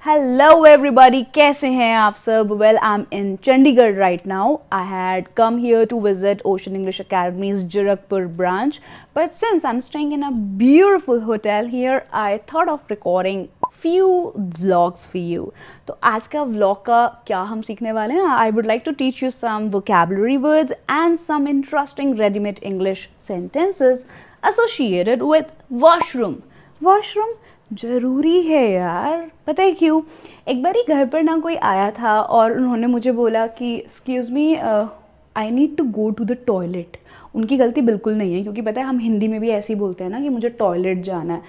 Hello everybody, कैसे हैं आप सब? Well, I am in Chandigarh right now. I had come here to visit Ocean English Academy's Zirakpur branch, but since I'm staying in a beautiful hotel here, I thought of recording few vlogs for you. तो आज का vlog का क्या हम सीखने वाले हैं? I would like to teach you some vocabulary words and some interesting ready-made English sentences associated with washroom. Washroom ज़रूरी है यार, पता है क्यों? एक बार ही घर पर ना कोई आया था और उन्होंने मुझे बोला कि excuse me, I need to go to the toilet. उनकी गलती बिल्कुल नहीं है, क्योंकि पता है हम हिंदी में भी ऐसे ही बोलते हैं ना कि मुझे टॉयलेट जाना है,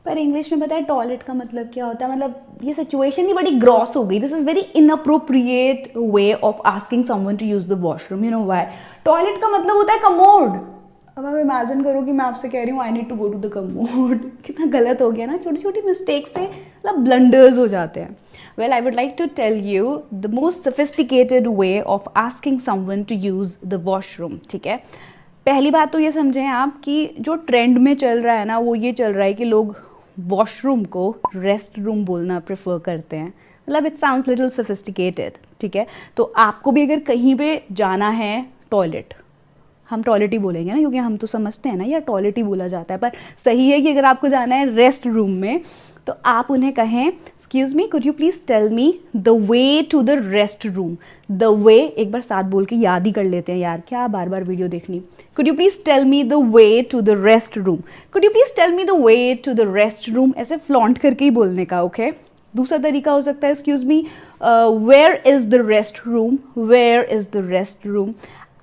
पर इंग्लिश में पता है टॉयलेट का मतलब क्या होता है? मतलब ये सिचुएशन ही बड़ी ग्रॉस हो गई. This is very inappropriate way of asking someone to use the washroom. You know why? Toilet का मतलब होता है कमोड. अब आप इमेजिन करो कि मैं आपसे कह रही हूँ I need to go to the commode. कितना गलत हो गया ना. छोटी छोटी मिस्टेक से मतलब ब्लंडर्स हो जाते हैं. Well, I would like to tell you the most sophisticated way of asking someone to use the washroom. ठीक है, पहली बात तो ये समझें आप कि जो ट्रेंड में चल रहा है ना, वो ये चल रहा है कि लोग वॉशरूम को रेस्ट रूम बोलना प्रेफर करते हैं. मतलब इट साउंड्स लिटिल सोफिस्टिकेटेड. ठीक है, तो आपको भी अगर कहीं पे जाना है टॉयलेट, हम टॉयलेट ही बोलेंगे ना, क्योंकि हम तो समझते हैं ना यार टॉयलेट ही बोला जाता है, पर सही है कि अगर आपको जाना है रेस्ट रूम में तो आप उन्हें कहें excuse me, could you please tell me the way to the rest room. The way एक बार साथ बोल के याद ही कर लेते हैं यार, क्या बार बार वीडियो देखनी. Could you please tell me the way to the rest room. Could you please tell me the way to the rest room. ऐसे फ्लॉन्ट करके ही बोलने का. ओके, दूसरा तरीका हो सकता है excuse me, where is the rest room. Where is the rest room.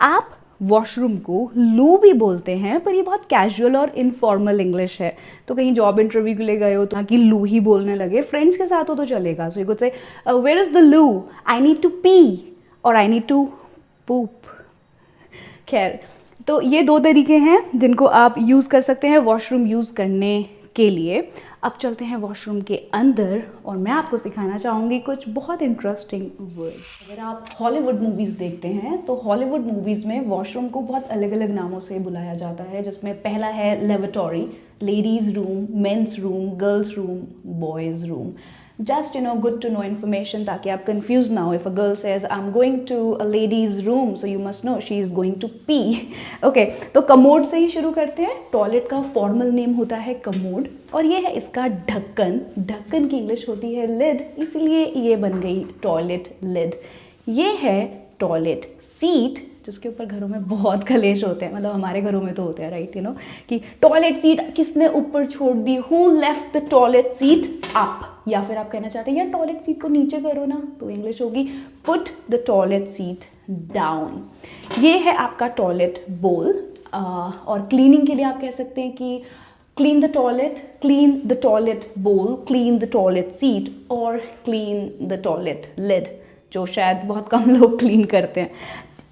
आप वॉशरूम को लू भी बोलते हैं, पर ये बहुत कैजुअल और इनफॉर्मल इंग्लिश है. तो कहीं जॉब इंटरव्यू के लिए गए हो तो कि लू ही बोलने लगे, फ्रेंड्स के साथ हो तो चलेगा. So you could say where is the loo, I need to P और आई नीड टू पूप. खैर, तो ये दो तरीके हैं जिनको आप यूज़ कर सकते हैं वॉशरूम यूज़ करने के लिए. अब चलते हैं वॉशरूम के अंदर और मैं आपको सिखाना चाहूँगी कुछ बहुत इंटरेस्टिंग वर्ड. अगर आप हॉलीवुड मूवीज़ देखते हैं तो हॉलीवुड मूवीज़ में वॉशरूम को बहुत अलग अलग नामों से बुलाया जाता है, जिसमें पहला है lavatory, ladies room, men's room, girls room, boys room. Just good to know information ताकि आप confused ना हो. If a girl says I'm going to a lady's room, so you must know she is going to pee. Okay, तो commode से ही शुरू करते हैं. Toilet का फॉर्मल नेम होता है कमोड और ये है इसका ढक्कन. ढक्कन की इंग्लिश होती है लिड, इसलिए ये बन गई टॉयलेट लिड. ये है टॉयलेट सीट, जिसके ऊपर घरों में बहुत कलेश होते हैं. मतलब हमारे घरों में तो होते हैं राइट, कि टॉयलेट सीट किसने ऊपर छोड़ दी, who left the toilet seat up. या फिर आप कहना चाहते हैं यार टॉयलेट सीट को नीचे करो ना, तो इंग्लिश होगी put the toilet seat down. ये है आपका टॉयलेट बोल. और क्लीनिंग के लिए आप कह सकते हैं कि clean the toilet bowl, clean the toilet seat और clean the toilet lid, जो शायद बहुत कम लोग क्लीन करते हैं.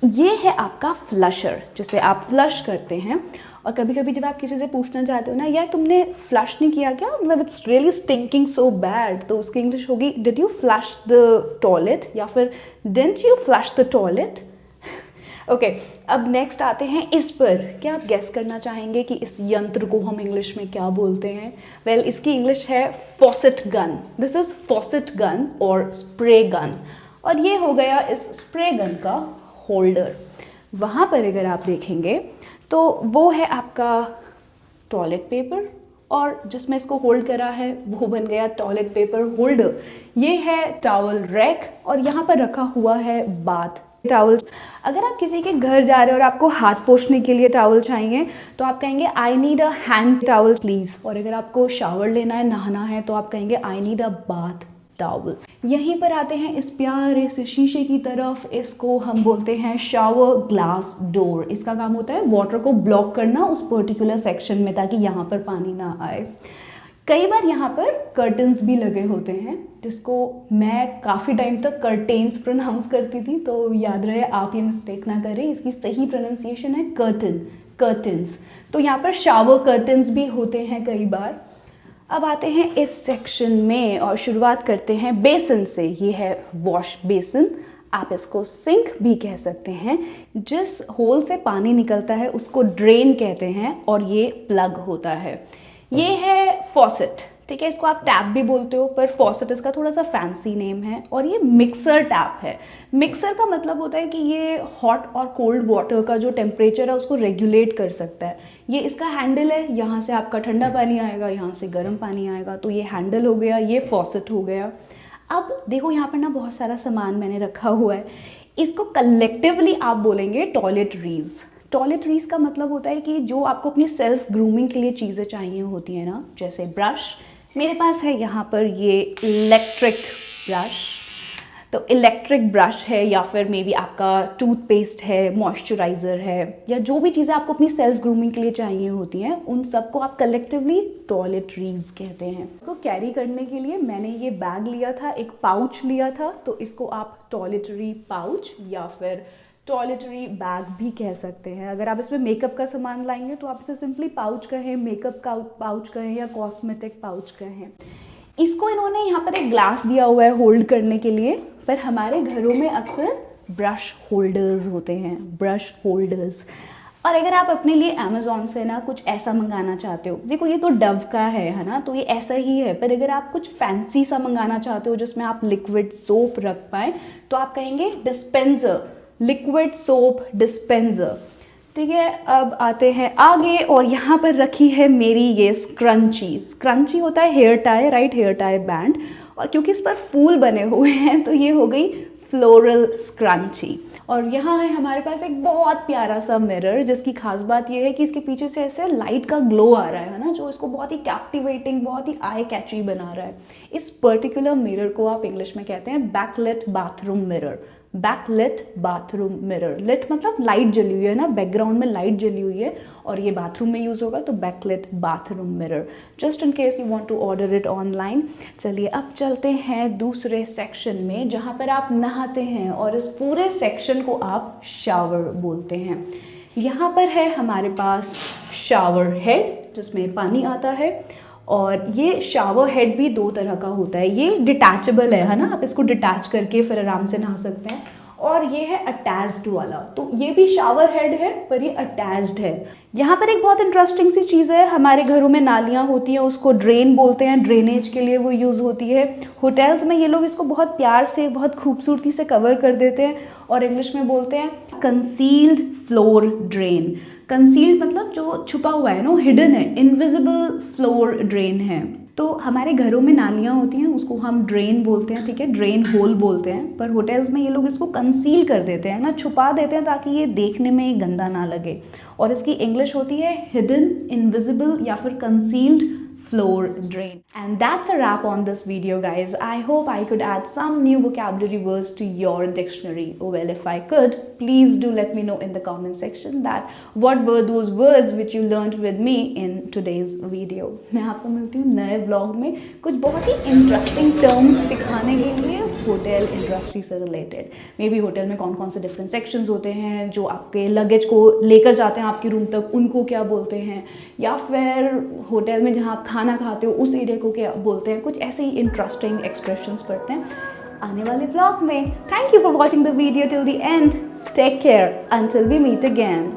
ये है आपका फ्लशर, जिसे आप फ्लश करते हैं. और कभी कभी जब आप किसी से पूछना चाहते हो ना यार तुमने फ्लश नहीं किया क्या, मतलब it's really stinking so bad, तो उसकी इंग्लिश होगी did you flush the toilet या फिर didn't you flush the toilet. Okay, अब नेक्स्ट आते हैं इस पर. क्या आप गेस करना चाहेंगे कि इस यंत्र को हम इंग्लिश में क्या बोलते हैं? वेल, इसकी इंग्लिश है faucet gun. This is faucet gun और स्प्रे गन. और ये हो गया इस स्प्रे गन का होल्डर. वहाँ पर अगर आप देखेंगे तो वो है आपका टॉयलेट पेपर और जिसमें इसको होल्ड करा है वो बन गया टॉयलेट पेपर होल्डर. ये है टॉवल रैक और यहाँ पर रखा हुआ है बाथ टॉवल. अगर आप किसी के घर जा रहे हो और आपको हाथ पोंछने के लिए टॉवल चाहिए तो आप कहेंगे I need a hand towel please. और अगर आपको शावर लेना है, नहाना है, तो आप कहेंगे I need a bath towel. यहीं पर आते हैं इस प्यारे से शीशे की तरफ. इसको हम बोलते हैं शावर ग्लास डोर. इसका काम होता है वाटर को ब्लॉक करना उस पर्टिकुलर सेक्शन में ताकि यहाँ पर पानी ना आए. कई बार यहाँ पर कर्टन्स भी लगे होते हैं, जिसको मैं काफ़ी टाइम तक कर्टेन्स प्रोनाउंस करती थी, तो याद रहे आप ये मिस्टेक ना करें. इसकी सही प्रोनाउंसिएशन है कर्टन, कर्टन्स. तो यहाँ पर शावर कर्टन्स भी होते हैं कई बार. अब आते हैं इस सेक्शन में और शुरुआत करते हैं बेसन से. ये है वॉश बेसन. आप इसको सिंक भी कह सकते हैं. जिस होल से पानी निकलता है उसको ड्रेन कहते हैं और ये प्लग होता है. ये है फॉसेट. ठीक है, इसको आप टैप भी बोलते हो, पर फॉसेट इसका थोड़ा सा फैंसी नेम है। और ये मिक्सर टैप है। मिक्सर का मतलब होता है कि ये हॉट और कोल्ड वाटर का जो टेम्परेचर है उसको रेगुलेट कर सकता है। ये इसका हैंडल है, यहाँ से आपका ठंडा पानी आएगा, यहाँ से गर्म पानी आएगा, तो ये हैंडल हो गया, ये फॉसेट हो गया। अब देखो यहाँ पर ना बहुत सारा सामान मैंने रखा हुआ है, इसको कलेक्टिवली आप बोलेंगे टॉयलेटरीज। टॉयलेटरीज का मतलब होता है कि जो आपको अपनी सेल्फ ग्रूमिंग के लिए चीज़ें चाहिए होती हैं ना, जैसे ब्रश, मेरे पास है यहाँ पर ये इलेक्ट्रिक ब्रश। तो इलेक्ट्रिक ब्रश है, या फिर मे बी आपका टूथपेस्ट है, मॉइस्चराइज़र है, या जो भी चीज़ें आपको अपनी सेल्फ ग्रूमिंग के लिए चाहिए होती हैं, उन सबको आप कलेक्टिवली टॉयलेटरीज कहते हैं। इसको कैरी करने के लिए मैंने ये बैग लिया था, एक पाउच लिया था, तो इसको आप टॉयलेटरी पाउच या फिर टॉयलेटरी बैग भी कह सकते हैं। अगर आप इसमें मेकअप का सामान लाएंगे तो आप इसे सिंपली पाउच कहें, मेकअप का पाउच कहें, या कॉस्मेटिक पाउच कहें। इसको इन्होंने यहाँ पर एक ग्लास दिया हुआ है होल्ड करने के लिए, पर हमारे घरों में अक्सर ब्रश होल्डर्स होते हैं, ब्रश होल्डर्स। और अगर आप अपने लिए अमेज़ॉन से ना कुछ ऐसा मंगाना चाहते हो, देखो ये तो डव का है ना, तो ये ऐसा ही है, पर अगर आप कुछ फैंसी सा मंगाना चाहते हो जिसमें आप लिक्विड सोप रख पाएँ, तो आप कहेंगे डिस्पेंसर, लिक्विड सोप डिस्पेंसर। ठीक है, अब आते हैं आगे, और यहाँ पर रखी है मेरी ये स्क्रंची। स्क्रंची होता है hair tie, right, hair tie band, और क्योंकि इस पर फूल बने हुए हैं तो ये हो गई फ्लोरल स्क्रंची। और यहाँ है हमारे पास एक बहुत प्यारा सा मिरर, जिसकी खास बात ये है कि इसके पीछे से ऐसे लाइट का ग्लो आ रहा है ना, जो इसको बहुत ही कैप्टिवेटिंग, बहुत ही आई कैची बना रहा है। इस पर्टिकुलर मिरर को आप इंग्लिश में कहते हैं backlit bathroom mirror. Backlit bathroom mirror, lit मतलब लाइट जली हुई है ना, बैकग्राउंड में लाइट जली हुई है, और ये बाथरूम में यूज़ होगा, तो backlit bathroom mirror, just in case you want to order it online. चलिए अब चलते हैं दूसरे सेक्शन में, जहाँ पर आप नहाते हैं, और इस पूरे सेक्शन को आप शावर बोलते हैं। यहाँ पर है हमारे पास शावर हेड, जिसमें पानी आता है, और ये शावर हेड भी दो तरह का होता है। ये डिटैचेबल है ना, आप इसको डिटैच करके फिर आराम से नहा सकते हैं। और ये है अटैच्ड वाला, तो ये भी शावर हेड है पर ये अटैच्ड है। यहाँ पर एक बहुत इंटरेस्टिंग सी चीज़ है, हमारे घरों में नालियाँ होती हैं, उसको ड्रेन बोलते हैं, ड्रेनेज के लिए वो यूज़ होती है। होटल्स में ये लोग इसको बहुत प्यार से, बहुत खूबसूरती से कवर कर देते हैं, और इंग्लिश में बोलते हैं कंसील्ड फ्लोर ड्रेन। कंसील्ड मतलब जो छुपा हुआ है ना, हिडन है, इनविजिबल फ्लोर ड्रेन है। तो हमारे घरों में नालियाँ होती हैं, उसको हम ड्रेन बोलते हैं, ठीक है, ड्रेन होल बोलते हैं, पर होटल्स में ये लोग इसको कंसील कर देते हैं ना, छुपा देते हैं, ताकि ये देखने में गंदा ना लगे। और इसकी इंग्लिश होती है हिडन, इनविजिबल, या फिर concealed floor drain. And that's a wrap on this video, guys. I hope I could add some new vocabulary words to your dictionary. Well, if I could, please do let me know in the comment section that what were those words which you learned with me in today's video. मैं आपको मिलती हूँ नए vlog में कुछ बहुत ही interesting terms सिखाने के लिए होटल इंडस्ट्री से रिलेटेड। मे बी होटल में कौन कौन से डिफरेंट सेक्शंस होते हैं, जो आपके लगेज को लेकर जाते हैं आपके रूम तक, उनको क्या बोलते हैं, या फिर होटल में जहाँ आप खाना खाते हो उस एरिया को क्या बोलते हैं। कुछ ऐसे ही इंटरेस्टिंग एक्सप्रेशंस पढ़ते हैं आने वाले व्लॉग में। Thank you for watching the video till the end. Take care until we meet again.